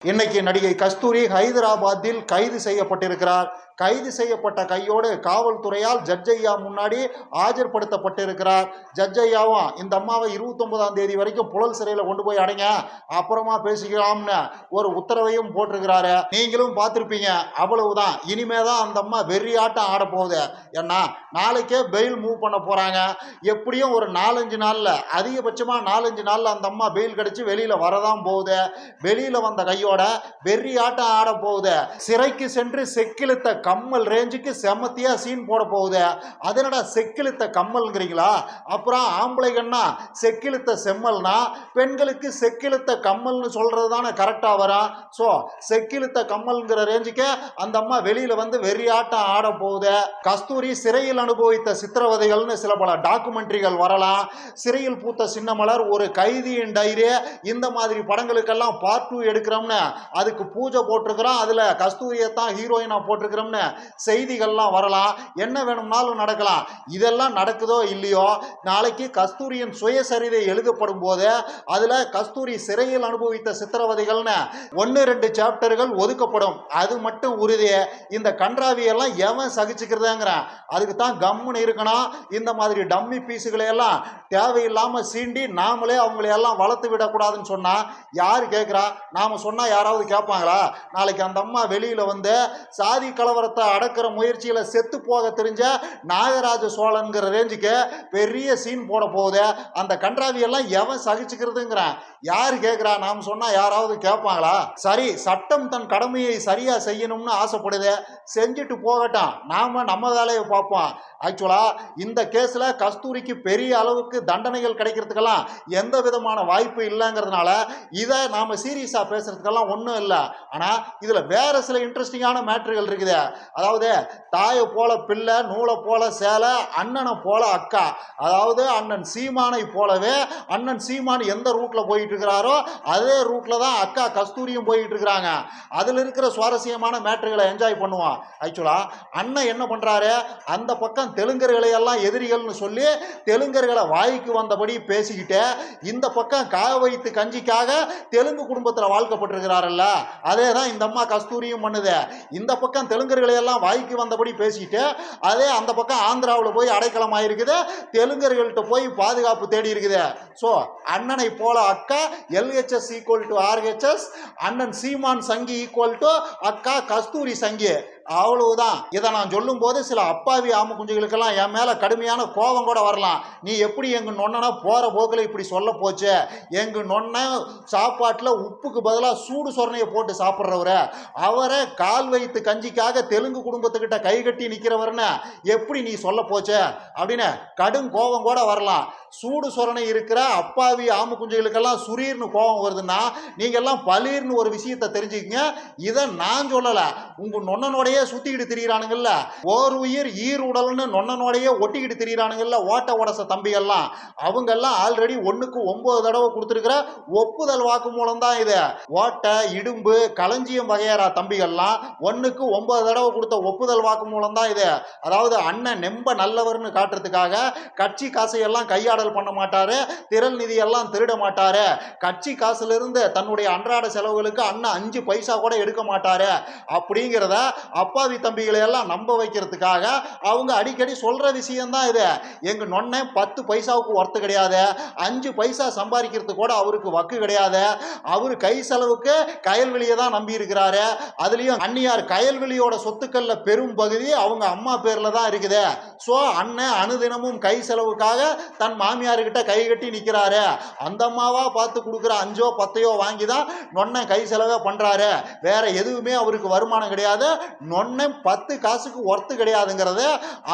இன்னைக்கு நடிகை கஸ்தூரி ஹைதராபாத்தில் கைது செய்யப்பட்டிருக்கிறார். கைது செய்யப்பட்ட கையோடு காவல்துறையால் ஜட்ஜ் ஐயா முன்னாடி ஆஜர்படுத்தப்பட்டிருக்கிறார். ஜட்ஜ் ஐயாவும் இந்த அம்மாவை 29ஆம் தேதி வரைக்கும் புழல் சிறையில் கொண்டு போய் அடைங்க, அப்புறமா பேசிக்கலாம்னு ஒரு உத்தரவையும் போட்டிருக்கிறாரு. நீங்களும் பார்த்துருப்பீங்க. அவ்வளவுதான். இனிமேதான் அந்த அம்மா வெறியாட்டம் ஆட போகுது. ஏன்னா நாளைக்கே பெயில் மூவ் பண்ண போறாங்க. எப்படியும் ஒரு 4-5 நாள்ல, அதிகபட்சமா 4-5 நாள்ல அந்த அம்மா பெயில் கிடைச்சு வெளியில வரதான் போகுது. வெளியில வந்த கையோட வெறி ஆட்டம் ஆட போகுது. சிறைக்கு சென்று செக்கிழுத்த கம்மல் ரேஞ்சுக்கு செமத்தியா சீன் போட போகுது. அதனடா செக்கிழுத்த கம்மல்ங்கிறீங்களா? அப்புறம் ஆம்பளைகள்னா செக்கிழுத்த செம்மல்னா பெண்களுக்கு செக்கிழுத்த கம்மல்னு சொல்றது தானே கரெக்டா வரும். ஸோ செக்கிழுத்த கம்மல்ங்கிற ரேஞ்சுக்கு அந்த அம்மா வெளியில வந்து வெறியாட்டம் ஆட போகுது. கஸ்தூரி சிறையில் அனுபவித்த சித்திரவதைகள்னு சில பல டாக்குமெண்ட்ரிகள் வரலாம். சிறையில் பூத்த சின்னமலர், ஒரு கைதியின் டைரி, இந்த மாதிரி படங்களுக்கெல்லாம் பார்ட் 2 எடுக்கிறோம்னு அதுக்கு பூஜை போட்டிருக்கிறோம். அதுல கஸ்தூரியை தான் ஹீரோயினா போட்டிருக்கிறோம்னு செய்திகள்லாம் வரலாம். என்ன வேணும்னாலும் நடக்கலாம். இதெல்லாம் நடக்குதோ இல்லையோ, நாளைக்கு கஸ்தூரியின் சுயசரிதை எழுதப்படும் போது அதுல கஸ்தூரி சிறையில் அனுபவித்த சித்திரவதைகள்னு 1-2 சாப்டர்கள் ஒதுக்கப்படும். அது மட்டும் உறுதி. இந்த கன்றாவியெல்லாம் எவன் சகிச்சுக்கிறதுங்கிறான். அதுக்கு தான் கம்முன்னு இருக்கணும். இந்த மாதிரி டம்மி பீஸுகளை எல்லாம் தேவையில்லாம சீண்டி நாமளே அவங்களை எல்லாம் வளர்த்து விடக்கூடாதுன்னு சொன்னா யாரு கேட்கிறா? நாம சொன்னா யாராவது கேட்பாங்களா? நாளைக்கு அந்த அம்மா வெளியில வந்து சாதி கலவரத்தை அடக்கிற முயற்சியில செத்து போக தெரிஞ்ச நாகராஜ சோழன்கிற ரேஞ்சுக்கு பெரிய சீன் போட போகுது. அந்த கன்றாவியெல்லாம் எவன் சகிச்சுக்கிறதுங்கிறான். யாரு கேட்கிறா? நாம் சொன்னா யாராவது கேட்பாங்களா? சரி, சட்டம் தன் கடமையை சரியா செய்யணும்னு ஆசைப்படுது. செஞ்சுட்டு போகட்டும். நாம நம்ம வேலையை பார்ப்போம். ஆக்சுவலா இந்த கேஸ்ல கஸ்தூரிக்கு பெரிய அளவுக்கு தண்டனைகள் கிடைக்கிறதுக்கெல்லாம் எந்த விதமான வாய்ப்பு இல்லைங்கிறதுனால இதை நாம சீரியஸா பேசுறதுக்கெல்லாம் ஒன்றும் இல்லை. ஆனா இதுல வேற சில இன்ட்ரெஸ்டிங்கான மேட்டர்கள் இருக்குது. அதாவது தாயை போல பிள்ளை, நூலை போல சேலை, அண்ணனை போல அக்கா. அதாவது அண்ணன் சீமானை போலவே அண்ணன் சீமான் எந்த ரூட்ல போயிட்டு இருக்கிறாரோ அதே ரூட்ல தான் அக்கா கஸ்தூரியும் போயிட்டு இருக்கிறாங்க. அதுல இருக்கிற சுவாரஸ்யமான மேட்டர்களை என்ஜாய் பண்ணுவோம். ஆக்சுவலா அண்ணன் என்ன பண்றாரு, அந்த பக்கம் தெலுங்கர்களை எல்லாம் எதிரிகள்னு சொல்லி தெலுங்கர்களை வாய்க்கு வந்தபடி பேசிக்கிட்டு, இந்த பக்கம் காய வைத்து கஞ்சிக்காக தெலுங்கு குடும்பத்தில் வாழ்க்கப்பட்டிருக்கிறாரல்ல, அதே தான் இந்த அம்மா கஸ்தூரியும் பண்ணுது. இந்த பக்கம் தெலுங்கர்களை எல்லாம் வாய்க்கு வந்தபடி பேசிக்கிட்டு, அதே அந்த பக்கம் ஆந்திராவில் போய் அடைக்கலம் ஆயிருக்குது, தெலுங்கர்கள்ட்ட போய் பாதுகாப்பு தேடி இருக்குது. ஸோ அண்ணனை போல அக்கா, LHS ஈக்குவல் டு RHS, அண்ணன் சீமான் சங்கி ஈக்குவல் டு அக்கா கஸ்தூரி சங்கி. அவ்வளவுதான். இதை நான் சொல்லும் போது சில அப்பாவி ஆம குஞ்சுகளுக்கெல்லாம் என் மேல கடுமையான கோபம் கூட வரலாம். நீ எப்படி எங்க நொன்னா போற போக்கில் இப்படி சொல்ல போச்சு? எங்க நொன்ன சாப்பாட்டுல உப்புக்கு பதிலாக சூடு சொரணையை போட்டு சாப்பிட்றவர, அவரை கால் வைத்து கஞ்சிக்காக தெலுங்கு குடும்பத்துக்கிட்ட கை கட்டி நிற்கிறவர்னு எப்படி நீ சொல்ல போச்சு அப்படின்னு கடும் கோபம் கூட வரலாம். சூடு சொரணை இருக்கிற அப்பாவி ஆம குஞ்சுகளுக்கெல்லாம் சுரீர்னு கோபம் வருதுன்னா நீங்க எல்லாம் பலீர்னு ஒரு விஷயத்தை தெரிஞ்சுக்கங்க. இதை நான் சொல்லல, உங்க நொன்னனோடைய சுத்திக்கிட்டு திரியிறானுங்கல்ல, ஓர் உயிர் ஈர் உடல்னு நொன்னனோடைய ஒட்டிக்கிட்டு திரியிறானுங்கல்ல ஓட்ட உடச தம்பிகள்லாம், அவங்க எல்லாம் ஆல்ரெடி 1க்கு 9 தடவை கொடுத்துருக்கிற ஒப்புதல் வாக்கு மூலம் தான் இது. ஓட்ட இடும்பு களஞ்சியம் வகையறா தம்பிகள்லாம் 1க்கு 9 தடவை கொடுத்த ஒப்புதல் வாக்கு மூலம் தான் இது. அதாவது அண்ணன் நெம்ப நல்லவர்னு காட்டுறதுக்காக கட்சி காசையெல்லாம் கையாடல் பண்ண மாட்டாரு, திரள் நிதி எல்லாம் திருட மாட்டாரு, கட்சி காசுல இருந்து தன்னுடைய அன்றாட செலவுகளுக்கு அண்ணன் 5 பைசா கூட எடுக்க மாட்டாரு அப்படிங்கிறத அப்பாவி தம்பிகளை எல்லாம் நம்ப வைக்கிறதுக்காக அவங்க அடிக்கடி சொல்ற விஷயம் தான் இது. எங்க நொன்ன 10 பைசாவுக்கு ஒர்த்து கிடையாது, 5 பைசா சம்பாதிக்கிறதுக்கு கூட அவருக்கு வக்கு கிடையாது, அவரு கை செலவுக்கு கயல்வெளியை தான் நம்பி இருக்கிறாரு. அதுலயும் அன்னியார் கயல்வெளியோட சொத்துக்கள்ல பெரும் பகுதி அவங்க அம்மா பேர்ல தான் இருக்குது. சோ அண்ணன் அனுதினமும் கை செலவுக்காக தன் மாமியார்கிட்ட கை கட்டி நிற்கிறாரு. அந்த அம்மாவா பார்த்து கொடுக்குற 5ஓ 10ஓ வாங்கி தான் நொன்ன கை செலவே பண்றாரு. வேற எதுவுமே அவருக்கு வருமானம் கிடையாது. நொன்ன 10 காசுக்கு ஒர்த்து கிடையாதுங்கிறது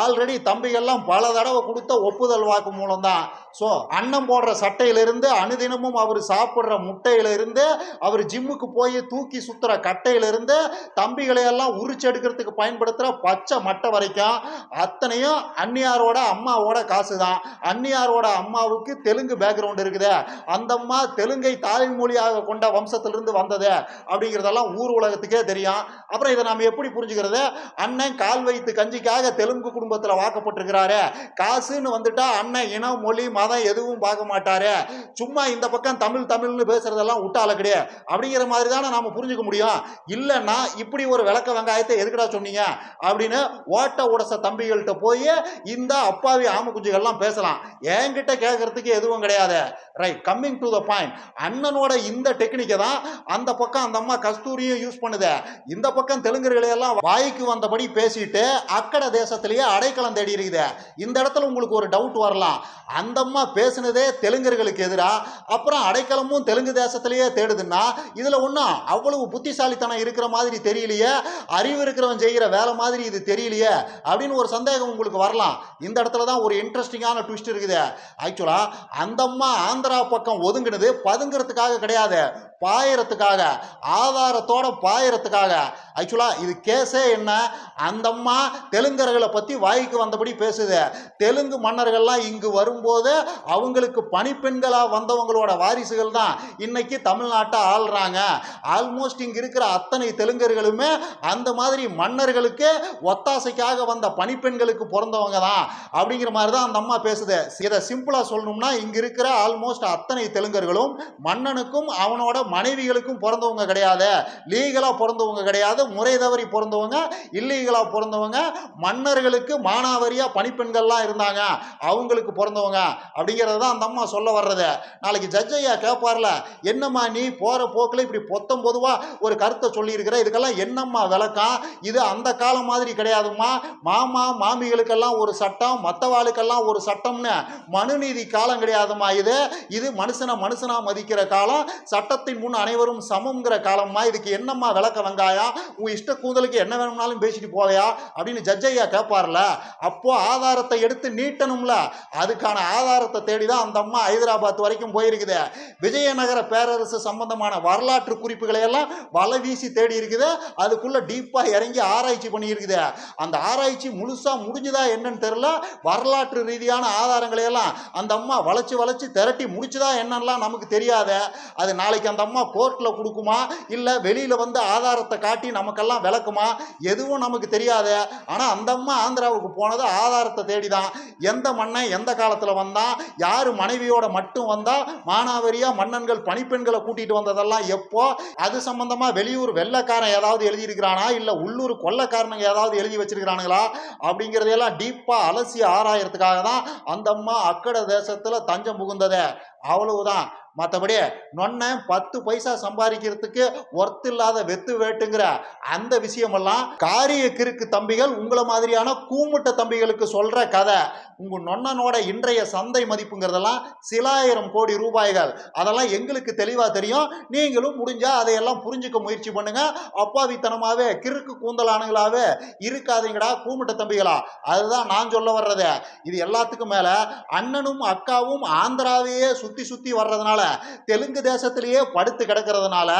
ஆல்ரெடி தம்பிகள்லாம் பல தடவை கொடுத்த ஒப்புதல் வாக்கு மூலம் தான். ஸோ அன்னம் போடுற சட்டையிலிருந்து, அனுதினமும் அவர் சாப்பிட்ற முட்டையிலிருந்து, அவர் ஜிம்முக்கு போய் தூக்கி சுத்துற கட்டையிலிருந்து, தம்பிகளை எல்லாம் உரிச்செடுக்கிறதுக்கு பயன்படுத்துகிற பச்சை மட்டை வரைக்கும் அத்தனையும் அன்னியாரோட அம்மாவோட காசு தான். அன்னியாரோட அம்மாவுக்கு தெலுங்கு பேக்ரவுண்ட் இருக்குது. அந்த அம்மா தெலுங்கை தாய்மொழியாக கொண்ட வம்சத்திலிருந்து வந்தது அப்படிங்கிறதெல்லாம் ஊர் உலகத்துக்கே தெரியும். அப்புறம் இதை நாம் எப்படி புரிஞ்சுக்கிறது? அண்ணன் கால் வைத்து கஞ்சிக்காக தெலுங்கு குடும்பத்தில் வாக்கப்பட்டிருக்கிறாரு. காசுன்னு வந்துட்டா அண்ணன் இனம், மொழி, மதம் எதுவும் பார்க்க மாட்டாரு, சும்மா இந்த பக்கம் தமிழ் தமிழ்னு பேசுறதெல்லாம் விட்டால கிடையாது அப்படிங்கிற மாதிரி தானே நாம புரிஞ்சுக்க முடியும். இல்லைன்னா இப்படி ஒரு விளக்க வெங்காயத்தை எதுக்குடா சொன்னீங்க அப்படின்னு ஓட்ட உடச தம்பிகள்கிட்ட போய் இந்த அப்பாவி ஆம குஞ்சுகள்லாம் பேசலாம். என்கிட்ட கேட்கறதுக்கு எதுவும் கிடையாது. Right, coming to the point. அண்ணனோட இந்த டெக்னிக்கை தான் அந்த பக்கம் அந்த அம்மா கஸ்தூரியும் யூஸ் பண்ணுது. இந்த பக்கம் தெலுங்கர்களை எல்லாம் வாய்க்கு வந்தபடி பேசிட்டு அக்கட தேசத்திலேயே அடைக்கலம் தேடி இருக்குது. இந்த இடத்துல உங்களுக்கு ஒரு டவுட் வரலாம், அந்த அம்மா பேசினதே தெலுங்கர்களுக்கு எதிராக, அப்புறம் அடைக்கலமும் தெலுங்கு தேசத்திலேயே தேடுதுன்னா இதுல ஒன்றும் அவ்வளவு புத்திசாலித்தனம் இருக்கிற மாதிரி தெரியலையே, அறிவு இருக்கிறவன் செய்கிற வேலை மாதிரி இது தெரியலையே அப்படின்னு ஒரு சந்தேகம் உங்களுக்கு வரலாம். இந்த இடத்துல தான் ஒரு இன்ட்ரெஸ்டிங்கான ட்விஸ்ட் இருக்குது. ஆக்சுவலா அந்த அம்மா ஆந்திரா பக்கம் ஒதுங்கினது பதுங்கிறதுக்காக கிடையாது, பாயறதுக்காக, ஆதாரத்தோட பாயறதுக்காக. ஆக்சுவலா இது கேஸே என்ன, அந்த அம்மா தெலுங்கர்களை பத்தி வாய்க்கு வந்தபடி பேசுது. தெலுங்கு மன்னர்கள்லாம் இங்கு வரும்போது அவங்களுக்கு பணிப்பெண்களா வந்தவங்களோட வாரிசுகள் தான் இன்னைக்கு தமிழ்நாட்டை ஆள்றாங்க. ஆல்மோஸ்ட் இங்க இருக்கிற அத்தனை தெலுங்கர்களுமே அந்த மாதிரி மன்னர்களுக்கு ஒத்தாசைக்காக வந்த பணிப்பெண்களுக்கு பிறந்தவங்க தான் அப்படிங்கிற மாதிரி தான் அந்த அம்மா பேசுது. இதை சிம்பிளா சொல்லணும்னா இங்க இருக்கிற ஆல்மோஸ்ட் அத்தனை தெலுங்கர்களும் மன்னனுக்கும் அவனோட மனைவிகளுக்கும் பிறந்தவங்க கிடையாது, லீகலா பிறந்தவங்க கிடையாது, முறை தவறி பிறந்தவங்க, இல்லீகலா பிறந்தவங்க, மன்னர்களுக்கு மானாவரியா பணிப்பெண்கள்லாம் இருந்தாங்க அவங்களுக்கு பிறந்தவங்க அப்படிங்கிறது தான் அந்த அம்மா சொல்ல வர்றது. நாளைக்கு ஜட்ஜ் ஐயா கேட்பார்ல, என்னம்மா நீ போற போக்கில் இப்படி பொத்தம் பொதுவா ஒரு கருத்தை சொல்லி இருக்கிற, இதுக்கெல்லாம் என்னம்மா விளக்கம், இது அந்த காலம் மாதிரி கிடையாதும்மா, மாமா மாமிகளுக்கெல்லாம் ஒரு சட்டம், மற்றவாளுக்கெல்லாம் ஒரு சட்டம்னு மனுநீதி காலம் கிடையாதுமா, இது மனுஷனை மனுஷனா மதிக்கிற காலம், சட்டத்தின் முன் அனைவரும் சமம்ங்கிற காலம்மா, இதுக்கு என்னம்மா விளக்க வெங்காயம், உன் இஷ்ட கூந்தலுக்கு என்ன வேணும்னாலும் பேசிட்டு போவையா அப்படின்னு ஜட்ஜ் ஐயா கேட்பார்ல. அப்போ ஆதாரத்தை எடுத்து நீட்டணும்ல, அதுக்கான ஆதாரத்தை தேடிதான் அந்த அம்மா ஹைதராபாத் வரைக்கும் போயிருக்குது. விஜயநகர பேரரசு சம்பந்தமான வரலாற்று குறிப்புகளை எல்லாம் வலை வீசி தேடி இருக்குது. அதுக்குள்ள டீப்பா இறங்கி ஆராய்ச்சி பண்ணி இருக்குது. அந்த ஆராய்ச்சி முழுசா முடிஞ்சுதா என்னன்னு தெரியல. வரலாற்று ரீதியான ஆதாரங்களை எல்லாம் அந்த அம்மா வளைச்சு வளைச்சு திரட்டி முடிச்சுதா என்னன்னா நமக்கு தெரியாத. அது நாளைக்கு அந்த அம்மா கோர்ட்ல கொடுக்குமா இல்ல வெளியில வந்து ஆதாரத்தை காட்டி நமக்கெல்லாம் விளக்குமா, எதுவும் நமக்கு தெரியாது. ஆனா அந்த அம்மா ஆந்திராவுக்கு போனது ஆதாரத்தை தேடிதான். எந்த மன்னன் எந்த காலத்துல வந்தா, யாரு மனைவியோட மட்டும் வந்தா, மானாவரியா மன்னன்கள் பணிப்பெண்களை கூட்டிட்டு வந்ததெல்லாம் எப்போ, அது சம்பந்தமா வெளியூர் வெள்ளக்காரன் ஏதாவது எழுதி இருக்கிறானா இல்ல உள்ளூர் கொள்ளக்காரனுங்க ஏதாவது எழுதி வச்சிருக்கிறானுங்களா அப்படிங்கறதையெல்லாம் டீப்பா அலசி ஆராயறதுக்காக தான் அந்த அம்மா அக்கட தேசத்துல தஞ்சம் புகுந்ததே. அவ்வளவுதான். மற்றபடி நொன்ன 10 பைசா சம்பாதிக்கிறதுக்கு ஒர்த் இல்லாத வெத்து வேட்டுங்கிற அந்த விஷயமெல்லாம் காரிய கிறுக்கு தம்பிகள் உங்களை மாதிரியான கூமுட்ட தம்பிகளுக்கு சொல்ற கதை. உங்க நொன்னனோட இன்றைய சந்தை மதிப்புங்கிறதெல்லாம் சில ஆயிரம் கோடி ரூபாய்கள். அதெல்லாம் எங்களுக்கு தெளிவா தெரியும். நீங்களும் முடிஞ்சா அதையெல்லாம் புரிஞ்சுக்க முயற்சி பண்ணுங்க. அப்பாவித்தனமாவே கிறுக்கு கூந்தலானுங்களாவே இருக்காதீங்கடா கூமுட்ட தம்பிகளா. அதுதான் நான் சொல்ல வர்றது. இது எல்லாத்துக்கும் மேல அண்ணனும் அக்காவும் ஆந்திராவையே சுத்தி சுத்தி வர்றதுனால, தெலுங்கு தேசத்திலேயே படுத்து கிடக்கிறதுனால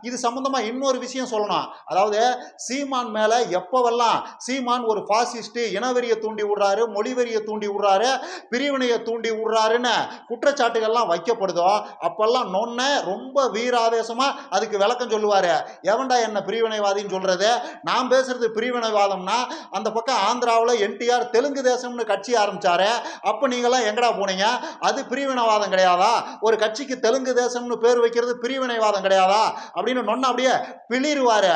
இது சம்பந்தமா இன்னொரு விஷயம் சொல்லணும். அதாவது சீமான் மேல எப்பவெல்லாம் சீமான் ஒரு பாசிஸ்ட், இனவெறியை தூண்டி விடுறாரு, மொழிவெறியை தூண்டி விடுறாரு, பிரிவினையை தூண்டி விடுறாருன்னு குற்றச்சாட்டுகள்லாம் வைக்கப்படுதோ அப்பெல்லாம் நொன்ன ரொம்ப வீராவேசமா அதுக்கு விளக்கம் சொல்லுவாரு. எவன்டா என்ன பிரிவினைவாதின்னு சொல்றது, நான் பேசுறது பிரிவினைவாதம்னா அந்த பக்கம் ஆந்திராவில் என்டிஆர் தெலுங்கு தேசம்னு கட்சி ஆரம்பிச்சாரு, அப்ப நீங்கெல்லாம் எங்கடா போனீங்க, அது பிரிவினைவாதம் கிடையாதா, ஒரு கட்சிக்கு தெலுங்கு தேசம்னு பேர் வைக்கிறது பிரிவினைவாதம் கிடையாதா அப்படின்னு நொன்ன அப்படியே பிளிருவாரு.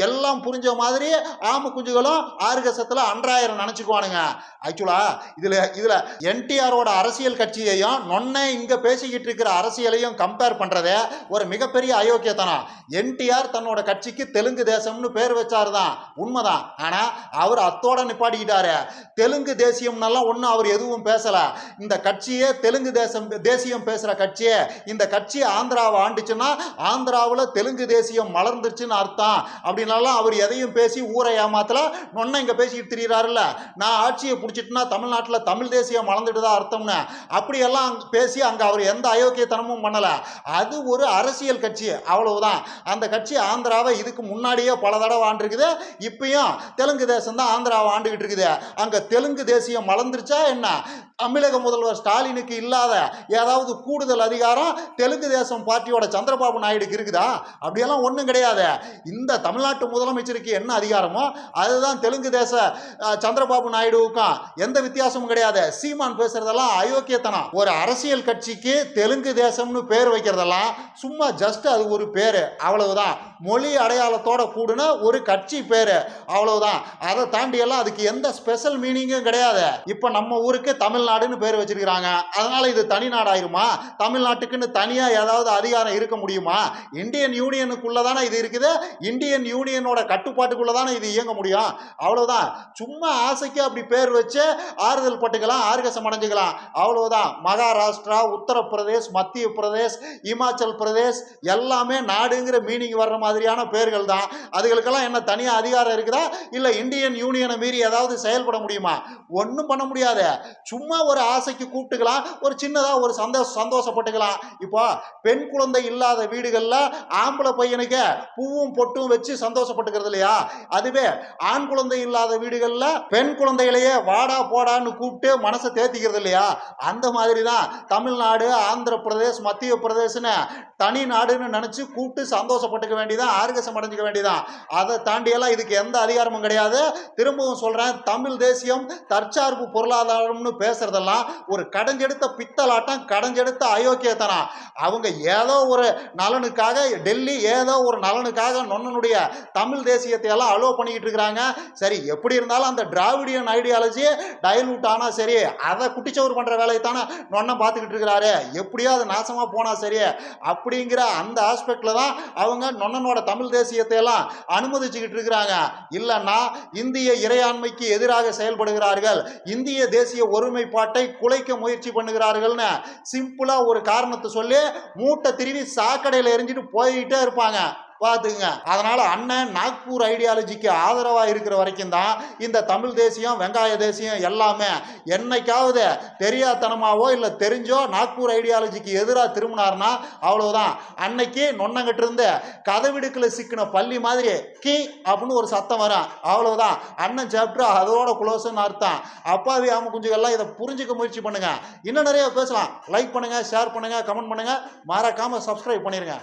எல்லாம் புரிஞ்ச மாதிரி ஆம குஞ்சுகளும் ஆர்கசத்துல அன்றாயிரம் நினைச்சுக்குவானுங்க. ஆக்சுவலா இதுல என்டிஆரோட அரசியல் கட்சியையும் நொன்ன இங்க பேசிக்கிட்டு இருக்கிற அரசியலையும் கம்பேர் பண்றதே ஒரு மிகப்பெரிய அயோக்கியத்தனம். என்டிஆர் தன்னோட கட்சிக்கு தெலுங்கு தேசம்னு பேர் வச்சாருதான் உண்மைதான். ஆனா அவர் அத்தோட நிப்பாட்டிக்கிட்டாரு. தெலுங்கு தேசியம்னாலாம் ஒன்னும் அவர் எதுவும் பேசல. இந்த கட்சியே தெலுங்கு தேசியம் பேசுற கட்சியே. இந்த கட்சி ஆந்திராவை ஆண்டுச்சுன்னா ஆந்திராவில் தெலுங்கு தேசியம் மலர்ந்துச்சுன்னு அர்த்தம் அப்படின்னாலும் அவர் எதையும் பேசி ஊரை ஏமாத்தல. நொன்ன இங்க பேசிட்டு திரியிறாருல்ல, நான் ஆட்சியை பிடிச்சிட்டுனா தமிழ்நாட்டில் தமிழ் தேசியம் மலர்ந்துட்டுதான் அர்த்தம்னு அப்படியெல்லாம் பேசி அங்க அவர் எந்த அயோக்கியத்தனமும் பண்ணல. அது ஒரு அரசியல் கட்சி, அவ்வளவுதான். அந்த கட்சி ஆந்திராவை இதுக்கு முன்னாடியே பல தடவை ஆண்டிருக்குது. இப்பயும் தெலுங்கு தேசம் தான் ஆந்திராவை ஆண்டுகிட்டு இருக்குது. அங்க தெலுங்கு தேசியம் மலர்ந்துருச்சா என்ன? தமிழக முதல்வர் ஸ்டாலினுக்கு இல்லாத ஏதாவது கூடுதல் அதிகாரம் அதிகாரம் தெலுங்கு தேசம் பார்ட்டியோட சந்திரபாபு நாயுடுக்கு இருக்குதா? அப்படியெல்லாம் ஒன்றும் கிடையாது. இந்த தமிழ்நாட்டு முதலமைச்சருக்கு என்ன அதிகாரமோ அதுதான் தெலுங்கு தேச சந்திரபாபு நாயுடுவுக்கும் எந்த வித்தியாசமும் கிடையாது. சீமான் பேசுறதெல்லாம் அயோக்கியத்தனம். ஒரு அரசியல் கட்சிக்கு தெலுங்கு தேசம்னு பேர் வைக்கிறதெல்லாம் சும்மா ஜஸ்ட் அது ஒரு பேரு, அவ்வளவுதான். மொழி அடையாளத்தோட கூடுன ஒரு கட்சி பேரு, அவ்வளவுதான். அதை தாண்டி எல்லாம் அதுக்கு எந்த ஸ்பெஷல் மீனிங்கும் கிடையாது. இப்ப நம்ம ஊருக்கு தமிழ்நாடுன்னு பேர் வச்சிருக்கிறாங்க, அதனால இது தனி நாடாயிருமா? தமிழ்நாட்டுக்குன்னு தனியா ஏதாவது அதிகாரம் இருக்க முடியுமா? இந்தியன் யூனியனுக்குள்ளதானே இது இருக்குது, இந்தியன் யூனியனோட கட்டுப்பாட்டுக்குள்ளதானே இது இயங்க முடியும், அவ்வளவுதான். சும்மா ஆசைக்கு அப்படி பேர் வச்சு ஆறுதல் பட்டுக்கலாம், ஆர்கசம் அடைஞ்சுக்கலாம், அவ்வளவுதான். மகாராஷ்டிரா, உத்தரப்பிரதேஷ், மத்திய பிரதேஷ், இமாச்சல் பிரதேஷ் எல்லாமே நாடுங்கிற மீனிங் வர்ற மாதிரியான பேர்கள் தான். அதுகளுக்கெல்லாம் என்ன தனியா அதிகாரம் இருக்குதா? இல்ல இந்தியன் யூனியனை மீறி ஏதாவது செயல்பட முடியுமா? ஒன்றும் பண்ண முடியாது. சும்மா ஒரு ஆசைக்கு கூப்பிட்டுக்கலாம், ஒரு சின்னதா ஒரு சந்தோஷப்பட்டுக்கலாம். இப்போ பெண் குழந்தை இல்லாத வீடுகள்ல ஆம்பளை பையனுக்கு பூவும் பொட்டும் வச்சு சந்தோஷப்பட்டுக்கிறது இல்லையா? அதுவே ஆண் குழந்தை இல்லாத வீடுகள்ல பெண் குழந்தைகளையே வாடா போடான்னு கூப்பிட்டு மனசை தேத்திக்கிறது இல்லையா? அந்த மாதிரி தான் தமிழ்நாடு, ஆந்திர பிரதேஷ், மத்திய பிரதேஷ்னு தனி நாடுன்னு நினைச்சு கூப்பிட்டு சந்தோஷப்பட்டுக்க வேண்டியதான், ஆர்கசம் அடைஞ்சிக்க வேண்டியதான். அதை தாண்டியெல்லாம் இதுக்கு எந்த அதிகாரமும் கிடையாது. திரும்பவும் சொல்றேன், தமிழ் தேசியம் தற்சார்பு பொருளாதாரம்னு பேசுறதெல்லாம் ஒரு கடைஞ்செடுத்த பித்தலாட்டம், கடைஞ்செடுத்த அயோக்கியத்தனம். அவங்க ஏதோ ஒரு நலனுக்காக, டெல்லி ஏதோ ஒரு நலனுக்காக நொன்னனுடைய தமிழ் தேசியத்தை எல்லாம் அலோவ் பண்ணிக்கிட்டு இருக்கிறாங்க. சரி, எப்படி இருந்தாலும் அந்த டிராவிடியன் ஐடியாலஜி டைலூட் ஆனா சரி, அதை குட்டிச்சவர் பண்ற வேலையை தானே நொன்னம் பார்த்துக்கிட்டு இருக்கிறாரு. எப்படியோ அது நாசமா போனா சரி அப்படிங்கிற அந்த ஆஸ்பெக்ட்ல தான் அவங்க நொன்னனோட தமிழ் தேசியத்தை எல்லாம் அனுமதிச்சுக்கிட்டு இருக்கிறாங்க. இல்லைன்னா இந்திய இறையாண்மைக்கு எதிராக செயல்படுகிறார்கள், இந்திய தேசிய ஒருமைப்பாட்டை குலைக்க முயற்சி பண்ணுகிறார்கள்னு சிம்பிளா ஒரு காரணத்தை சொல்லி மூட்டை திருவி சாக்கடையில் எரிஞ்சிட்டு போயிட்டே இருப்பாங்க, பார்த்துங்க. அதனால அண்ணன் நாக்பூர் ஐடியாலஜிக்கு ஆதரவா இருக்கிற வரைக்கும் தான் இந்த தமிழ் தேசியம், வெங்காய தேசியம் எல்லாமே. என்னைக்காவது தெரியாதனமாவோ இல்லை தெரிஞ்சோ நாக்பூர் ஐடியாலஜிக்கு எதிராக திரும்பினார்னா அவ்வளவுதான். அன்னைக்கு நொன்னங்கிட்டு இருந்து கதவிடுக்கில் சிக்கின பள்ளி மாதிரி கீ அப்படின்னு ஒரு சத்தம் வரும், அவ்வளவுதான். அண்ணன் சாப்டர் அதோட குளோஸ்ன்னு அர்த்தம். அப்பாவி ஆம குஞ்சுகள்லாம் இதை புரிஞ்சுக்க முயற்சி பண்ணுங்க. இன்னும் நிறைய பேசலாம். லைக் பண்ணுங்க, ஷேர் பண்ணுங்க, கமெண்ட் பண்ணுங்க, மறக்காம சப்ஸ்கிரைப் பண்ணிருங்க.